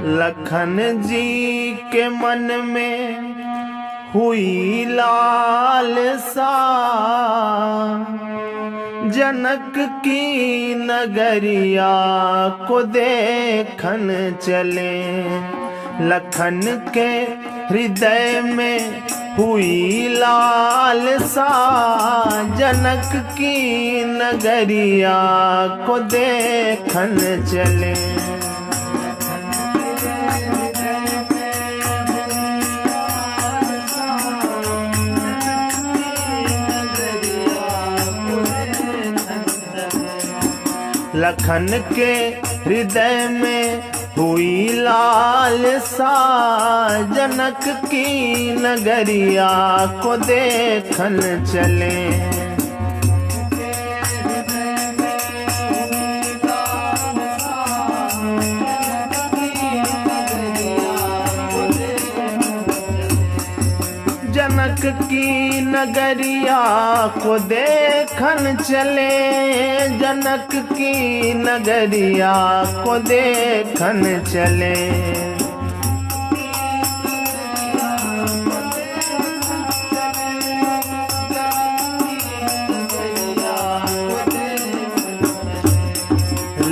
लखन जी के मन में हुई लालसा, जनक की नगरिया को देखन चले। लखन के हृदय में हुई लालसा, जनक की नगरिया को देखन चले। लखन के हृदय में हुई लालसा, जनक की नगरिया को देखन चले। जनक की नगरिया को देखन चले, जनक की नगरिया को देखन चले।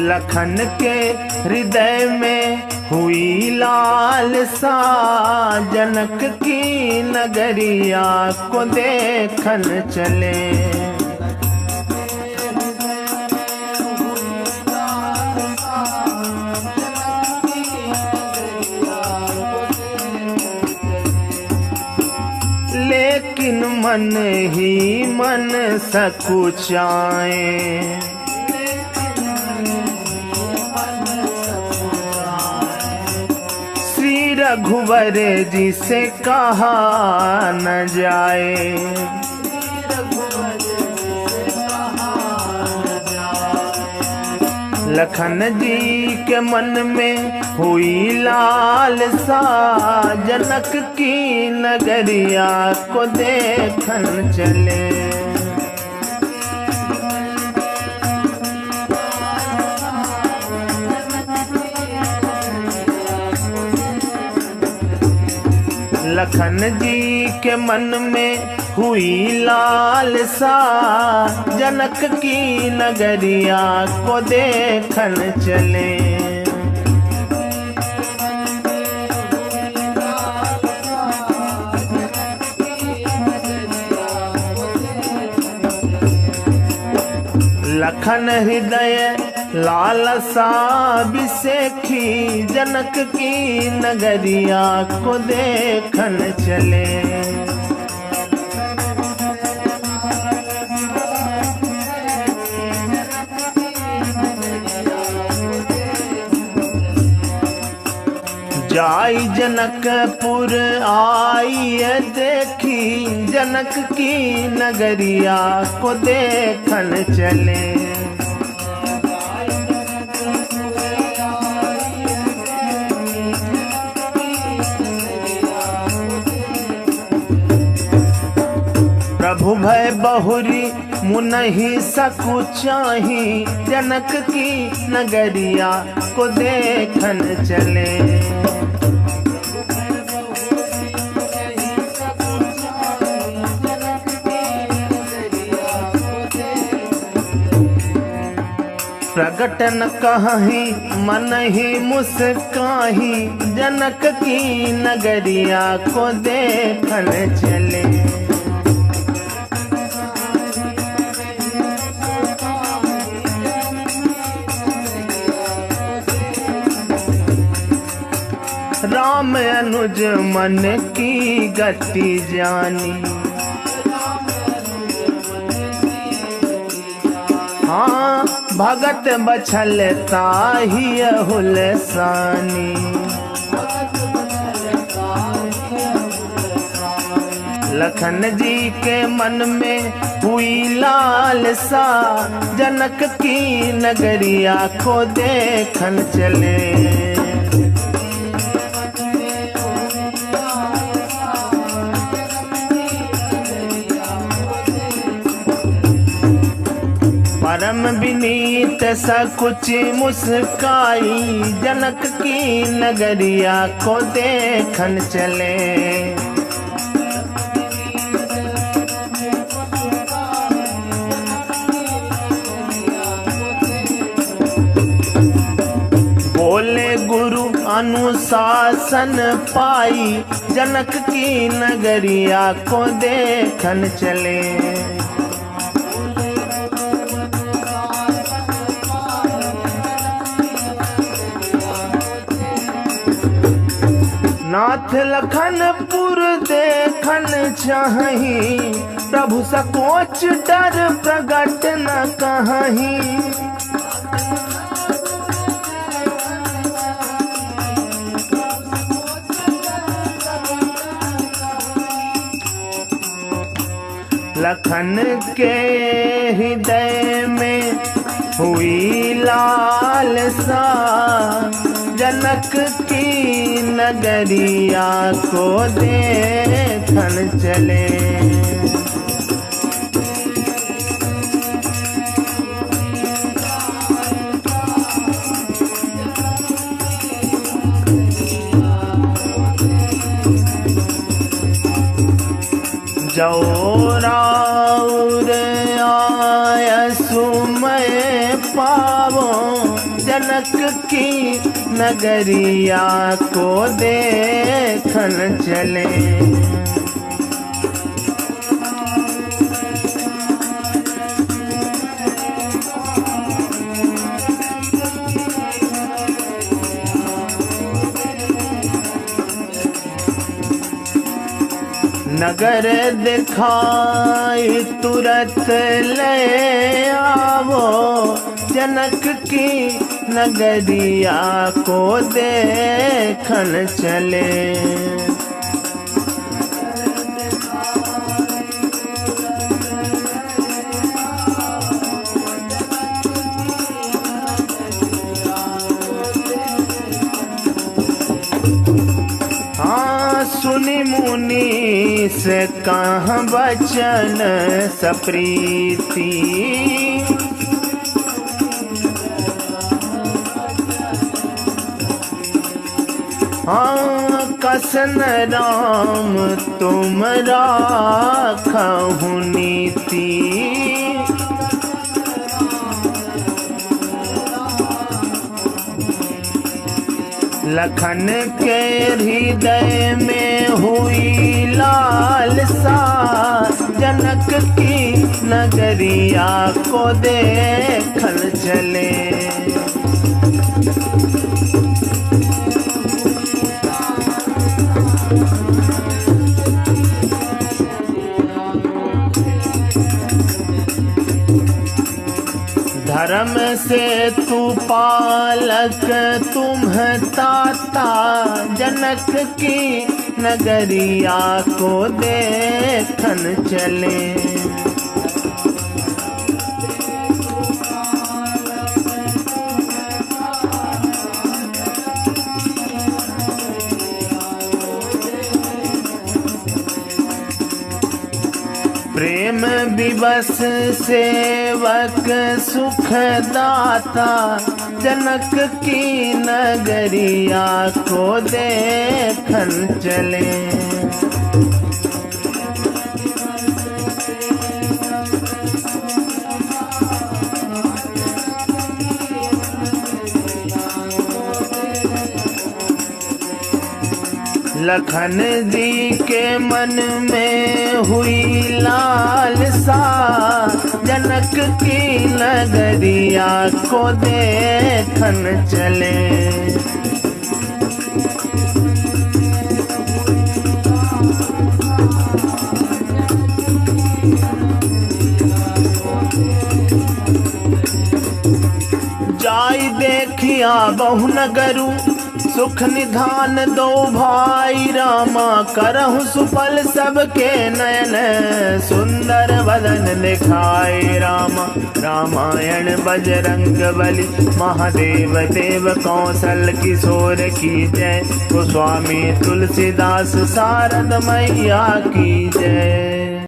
लखन के हृदय में हुई लालसा, जनक की नगरिया को देखन चले। लेकिन मन ही मन सकुचाए, रघुवर जी से कहा न जाए। लखन जी के मन में हुई लालसा, जनक की नगरिया को देखन चले। लखन जी के मन में हुई लालसा, जनक की नगरिया को देखन चले। लखन हृदय लालसा बिसेखी, जनक की नगरिया को देखन चले। जाई जनकपुर आई देखी, जनक की नगरिया को देखन चले। प्रभु भय बहुरी मुनहि सकुचाही, जनक की नगरिया को देखन चले। प्रगटन कहीं मन ही मुस्काही, जनक की नगरिया को देखन चले। राम अनुज मन की गति जानी, हाँ भगत बछल ताही हुलसानी। लखन जी के मन में हुई लालसा, जनक की नगरिया को देखन चले। धर्म विनीत सकुच मुस्काई, जनक की नगरिया को देखन चले। बोले गुरु अनुशासन पाई, जनक की नगरिया को देखन चले। नाथ लखनपुर देखन चाही, प्रभु सकोच डर प्रगट न कहीं। लखन के हृदय में हुई लालसा, जनक की नगरिया को देखन चले। जो राउर आय सुमय पावो, जनक की नगरिया को देखन चले। नगर दिखाई तुरत ले आवो, जनक की नगरिया को देखन चले। सुनि मुनि से कहाँ बचन सप्रीति, हाँ कसन राम तुम राखहु नीति। लखन के हृदय में हुई लालसा, जनक की नगरिया को देखन चले। धर्म से तू पालक तुम्ह ताता, जनक की नगरिया को देखन चले। प्रेम विवश सेवक सुख दाता, जनक की नगरिया को देखन चले। लखन जी के मन में हुई लालसा, जनक की नगरिया को देखन चले। जाई देखिया बहु नगरु, सुख निधान दो भाई रामा, करहु सुफल सबके नयन, सुंदर वदन दिखाए रामा। रामायण बजरंग बली, महादेव देव कौशल किशोर की जय। गोस्वामी तुलसीदास शारद मैया की जय।